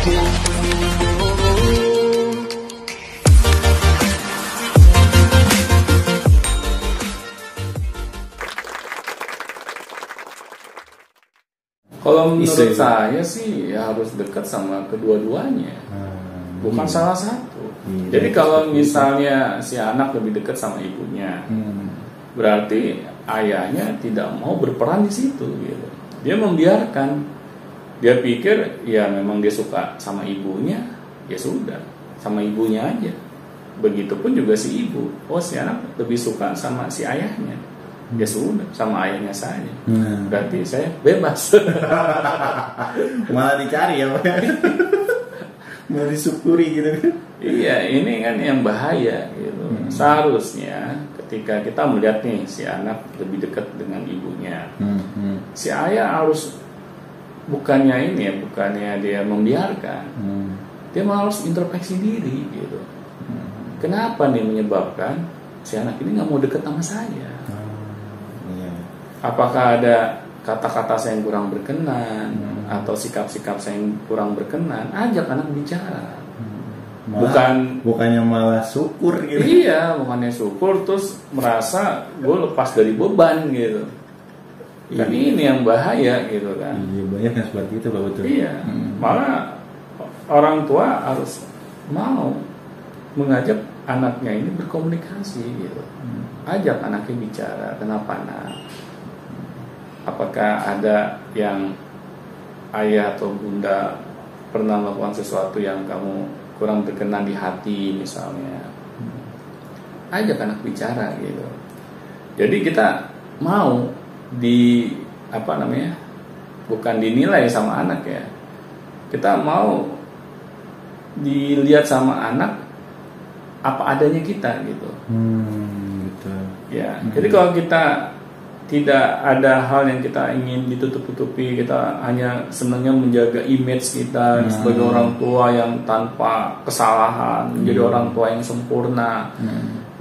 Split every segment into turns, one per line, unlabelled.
Kalau menurut saya sih ya harus dekat sama kedua-duanya, bukan salah satu. Jadi kalau misalnya si anak lebih dekat sama ibunya, berarti ayahnya tidak mau berperan di situ gitu. Dia membiarkan, dia pikir ya memang dia suka sama ibunya, ya sudah sama ibunya aja. Begitupun juga si ibu, oh si anak lebih suka sama si ayahnya, ya sudah sama ayahnya saja. Berarti saya bebas.
Malah dicari ya, malah disyukuri gitu.
Iya, ini kan yang bahaya gitu. Seharusnya ketika kita melihat nih si anak lebih dekat dengan ibunya, si ayah harus bukannya dia membiarkan, dia malah harus introspeksi diri gitu. Kenapa nih menyebabkan si anak ini nggak mau dekat sama saya? Apakah ada kata-kata saya yang kurang berkenan atau sikap-sikap saya yang kurang berkenan? Ajak anak bicara.
Bukannya malah syukur gitu.
Iya, bukannya syukur terus merasa gue lepas dari beban gitu. Kan ini yang bahaya gitu kan.
Iya, banyak yang seperti itu Pak, betul.
Iya, malah orang tua harus mau mengajak anaknya ini berkomunikasi gitu. Ajak anaknya bicara, kenapa nak? Apakah ada yang ayah atau bunda pernah melakukan sesuatu yang kamu kurang berkenan di hati misalnya? Ajak anak bicara gitu. Jadi kita mau bukan dinilai sama anak ya. Kita mau dilihat sama anak apa adanya kita gitu.
Gitu.
Ya, jadi kalau kita tidak ada hal yang kita ingin ditutup-tutupi, kita hanya senangnya menjaga image kita sebagai orang tua yang tanpa kesalahan, menjadi orang tua yang sempurna.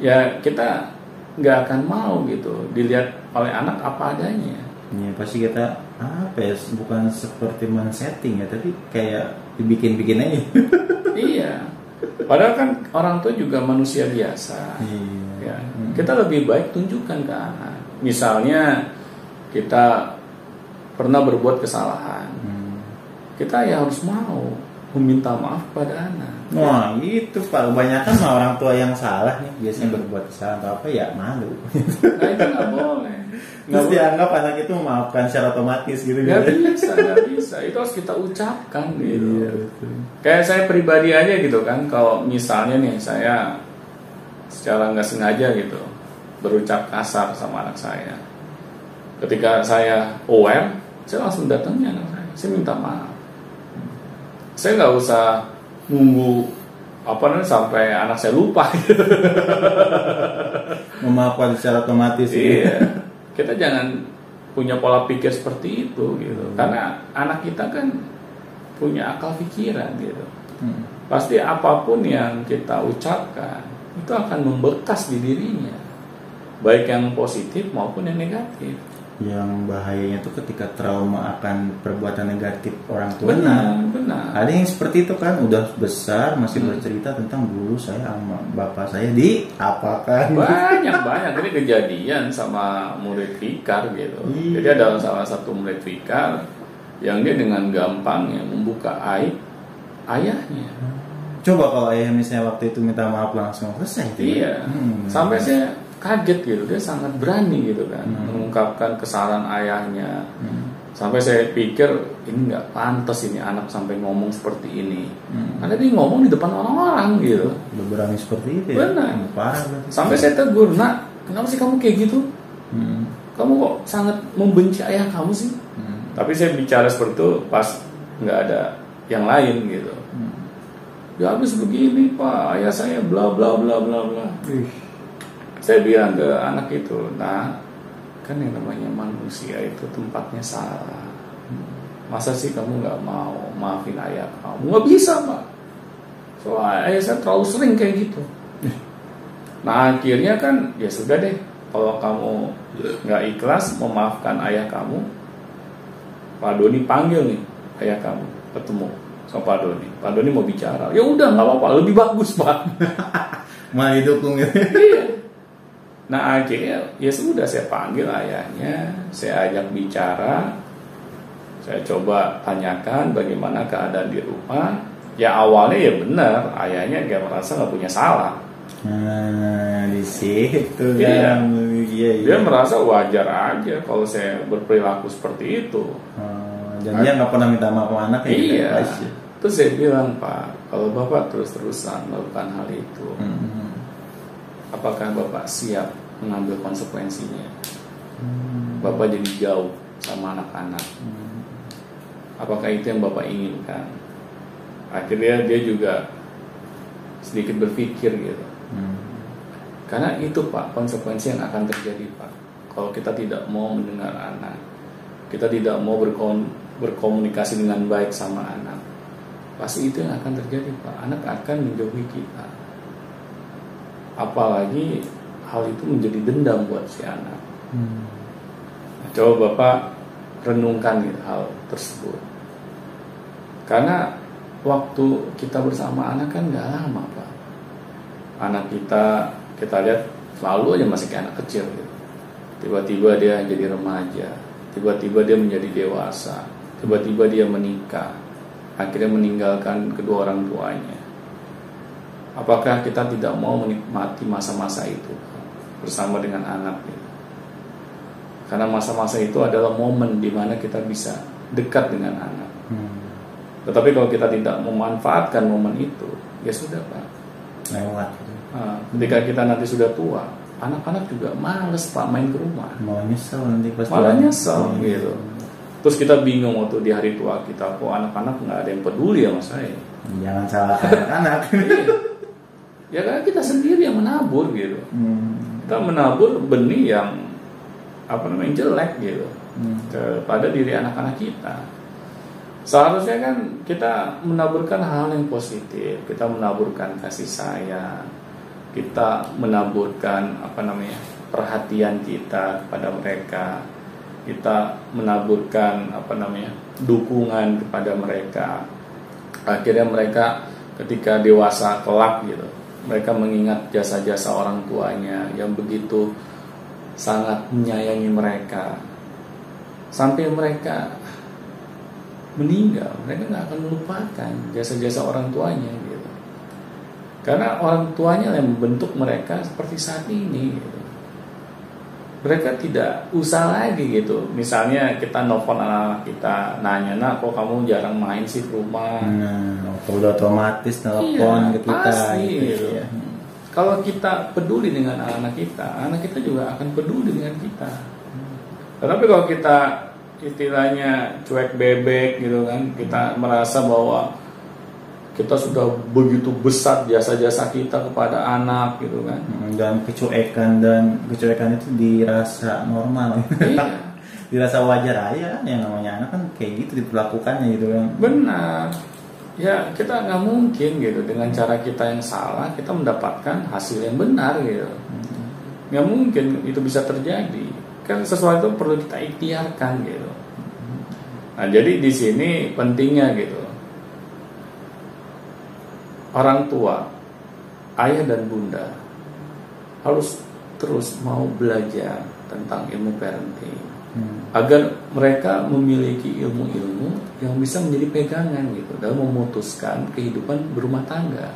Ya kita nggak akan mau gitu dilihat oleh anak apa adanya.
Ya pasti kita bukan seperti men-setting ya, tapi kayak dibikin-bikin aja. Iya.
Padahal kan orang tua juga manusia biasa. Ya. Kita lebih baik tunjukkan ke anak. Misalnya kita pernah berbuat kesalahan, kita ya harus mau meminta maaf pada anak.
Wah itu Pak, kebanyakan orang tua yang salah nih biasanya berbuat kesalahan atau apa ya malu.
Nah itu nggak boleh.
Terus dianggap anak itu memaafkan secara otomatis gitu.
Nggak bisa. Itu harus kita ucapkan gitu. Iya, kayak saya pribadi aja gitu kan, kalau misalnya nih saya secara nggak sengaja gitu berucap kasar sama anak saya, ketika saya aware, saya langsung datangnya anak saya minta maaf. Saya nggak usah nunggu sampai anak saya lupa.
Memaafkan secara otomatis.
Iya. Kita jangan punya pola pikir seperti itu gitu. Karena anak kita kan punya akal pikiran gitu. Pasti apapun yang kita ucapkan itu akan membekas di dirinya, baik yang positif maupun yang negatif.
Yang bahayanya itu ketika trauma akan perbuatan negatif orang tua.
Benar.
Ada yang seperti itu kan, udah besar masih bercerita tentang dulu saya sama bapak saya di apakan.
Banyak ini kejadian sama murid Fikar gitu. Jadi ada salah satu murid Fikar yang dia dengan gampangnya membuka aib ayahnya.
Coba kalau ayah misalnya waktu itu minta maaf langsung selesai.
Iya. Sampai saya kaget gitu, dia sangat berani gitu kan mengungkapkan kesalahan ayahnya. Sampai saya pikir ini nggak pantas ini anak sampai ngomong seperti ini. Karena dia ngomong di depan orang-orang gitu.
Udah berani seperti itu ya.
Benar.
Parah.
Sampai saya tegur, nak, kenapa sih kamu kayak gitu? Kamu kok sangat membenci ayah kamu sih? Tapi saya bicara seperti itu pas nggak ada yang lain gitu. Ya habis begini Pak, ayah saya bla bla bla bla bla. Saya bilang ke anak itu, nah kan yang namanya manusia itu tempatnya salah. Masa sih kamu nggak mau maafin ayah kamu? Nggak bisa Pak. Soalnya ayah saya terlalu sering kayak gitu. Nah akhirnya kan ya sudah deh, kalau kamu nggak ikhlas memaafkan ayah kamu, Pak Doni panggil nih ayah kamu ketemu. sama Pak Doni. Pak Doni mau bicara. Ya udah nggak apa-apa, lebih bagus Pak.
Malah didukung ya.
Iya. Nah akhirnya ya sudah saya panggil ayahnya, saya ajak bicara, saya coba tanyakan bagaimana keadaan di rumah. Ya awalnya ya benar, ayahnya dia merasa nggak punya salah.
Nah di situ
iya.
Kan. Iya.
Dia merasa wajar aja kalau saya berperilaku seperti itu.
Dan dia nggak pernah minta maaf sama anak.
Iya. Terus saya bilang, Pak, kalau Bapak terus-terusan melakukan hal itu, apakah Bapak siap mengambil konsekuensinya? Bapak jadi jauh sama anak-anak. Apakah itu yang Bapak inginkan? Akhirnya dia juga sedikit berpikir gitu. Karena itu Pak, konsekuensi yang akan terjadi Pak. Kalau kita tidak mau mendengar anak, kita tidak mau berkomunikasi dengan baik sama anak, pasti itu yang akan terjadi Pak. Anak akan menjauhi kita. Apalagi hal itu menjadi dendam buat si anak. Coba Bapak renungkan gitu, hal tersebut. Karena waktu kita bersama anak kan gak lama Pak. Anak kita lihat selalu aja masih kayak anak kecil gitu. Tiba-tiba dia jadi remaja, tiba-tiba dia menjadi dewasa, tiba-tiba dia menikah, akhirnya meninggalkan kedua orang tuanya. Apakah kita tidak mau menikmati masa-masa itu bersama dengan anak gitu? Karena masa-masa itu adalah momen di mana kita bisa dekat dengan anak. Tetapi kalau kita tidak memanfaatkan momen itu, ya sudah Pak,
lewat.
Ketika kita nanti sudah tua, anak-anak juga males Pak main ke rumah.
Malah nyesel nanti pas
malah nyesel gitu. Terus kita bingung waktu di hari tua kita, kok anak-anak nggak ada yang peduli sama saya.
Jangan salahkan anak-anak.
Ya karena kita sendiri yang menabur gitu. Kita menabur benih yang jelek gitu kepada diri anak-anak kita. Seharusnya kan kita menaburkan hal yang positif, kita menaburkan kasih sayang, kita menaburkan perhatian kita kepada mereka, kita menaburkan dukungan kepada mereka. Akhirnya mereka ketika dewasa kelak gitu, mereka mengingat jasa-jasa orang tuanya yang begitu sangat menyayangi mereka, sampai mereka meninggal, mereka nggak akan melupakan jasa-jasa orang tuanya gitu. Karena orang tuanya yang membentuk mereka seperti saat ini gitu. Mereka tidak usah lagi gitu. Misalnya kita nelfon anak kita, nanya, "Nak, kok kamu jarang main sih ke rumah?"
Udah otomatis nelfon ke kita
pasti,
gitu.
Ya. Kalau kita peduli dengan anak kita juga akan peduli dengan kita. Tetapi kalau kita istilahnya cuek bebek gitu kan, kita merasa bahwa kita sudah begitu besar jasa-jasa kita kepada anak gitu kan,
dan kecuekan itu dirasa normal.
Iya.
Dirasa wajar aja, yang namanya anak kan kayak gitu diperlakukannya gitu kan.
Benar. Ya kita nggak mungkin gitu dengan cara kita yang salah kita mendapatkan hasil yang benar gitu. Nggak mungkin itu bisa terjadi. Kan sesuatu perlu kita ikhtiarkan gitu. Nah jadi di sini pentingnya gitu, orang tua, ayah dan bunda harus terus mau belajar tentang ilmu parenting, agar mereka memiliki ilmu-ilmu yang bisa menjadi pegangan gitu dalam memutuskan kehidupan berumah tangga.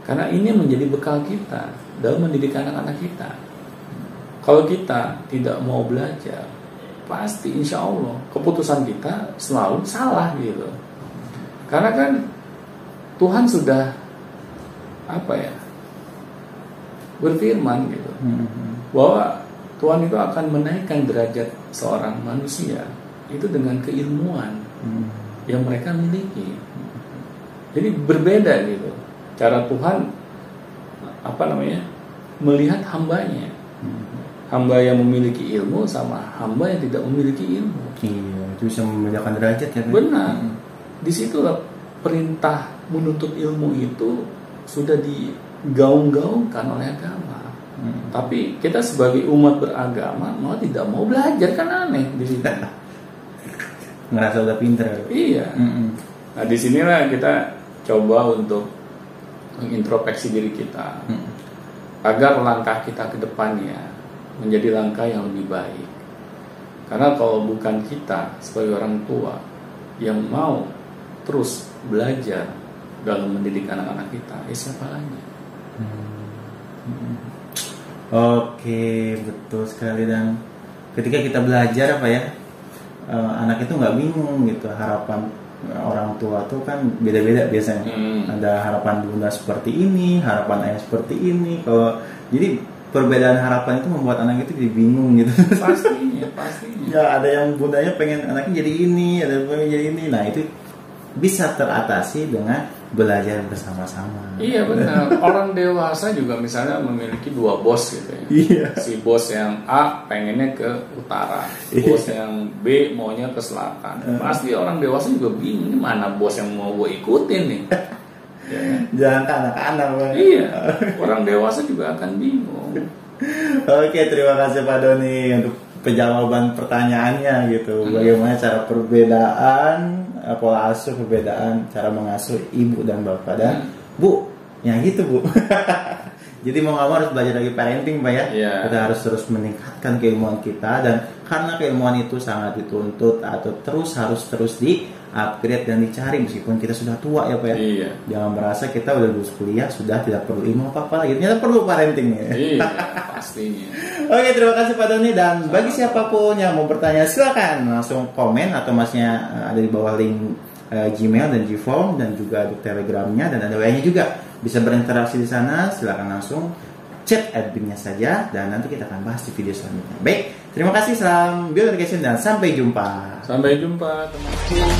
Karena ini menjadi bekal kita dalam mendidik anak-anak kita. Kalau kita tidak mau belajar, pasti insya Allah keputusan kita selalu salah gitu. Karena kan Tuhan sudah berfirman gitu, bahwa Tuhan itu akan menaikkan derajat seorang manusia itu dengan keilmuan yang mereka miliki. Jadi berbeda gitu cara Tuhan melihat hambanya. Hamba yang memiliki ilmu sama hamba yang tidak memiliki ilmu.
Iya, itu bisa membedakan derajat ya.
Benar. Disitulah perintah menuntut ilmu itu sudah digaung-gaungkan oleh agama. Tapi kita sebagai umat beragama malah tidak mau belajar, kan aneh di situ.
Ngerasa udah pinter.
Iya. Nah disinilah kita coba untuk mengintrospeksi diri kita agar langkah kita ke depannya menjadi langkah yang lebih baik. Karena kalau bukan kita sebagai orang tua yang mau terus belajar dalam mendidik anak-anak kita, siapa lagi?
Oke, betul sekali. Dan ketika kita belajar apa ya, anak itu nggak bingung gitu. Harapan orang tua tuh kan beda-beda biasanya. Ada harapan bunda seperti ini, harapan ayah seperti ini. Kalau jadi perbedaan harapan itu membuat anak itu jadi bingung gitu.
Pastinya.
Ya ada yang bundanya pengen anaknya jadi ini, ada yang pengen jadi ini. Nah itu bisa teratasi dengan belajar bersama-sama.
Iya benar. Orang dewasa juga misalnya memiliki 2 bos gitu ya.
Iya.
Si bos yang A pengennya ke utara, bos yang B maunya ke selatan. Pasti orang dewasa juga bingung, ini mana bos yang mau gue ikutin nih. Ya.
Jangan ke anak-anak.
Iya. Orang dewasa juga akan bingung.
Oke, terima kasih Pak Doni untuk penjawaban pertanyaannya gitu. Bagaimana cara perbedaan pola asuh, perbedaan cara mengasuh ibu dan bapak. Dan Bu, ya gitu Bu. Jadi mau nggak mau harus belajar lagi parenting Pak ya.
Yeah.
Kita harus terus meningkatkan keilmuan kita, dan karena keilmuan itu sangat dituntut atau harus terus di upgrade dan dicari meskipun kita sudah tua ya Pak ya.
Iya.
Jangan merasa kita udah lulus kuliah sudah tidak perlu ilmu apa-apa lagi. Ternyata perlu parenting ya.
Iya, pastinya.
Oke, terima kasih Pak Doni. Dan bagi siapapun yang mau bertanya silakan langsung komen, atau masnya ada di bawah link Gmail dan Gform, dan juga ada Telegramnya dan ada WA-nya juga. Bisa berinteraksi di sana. Silakan langsung chat adminnya saja, dan nanti kita akan bahas di video selanjutnya. Baik, terima kasih, salam Build Education dan sampai jumpa.
Sampai jumpa teman-teman.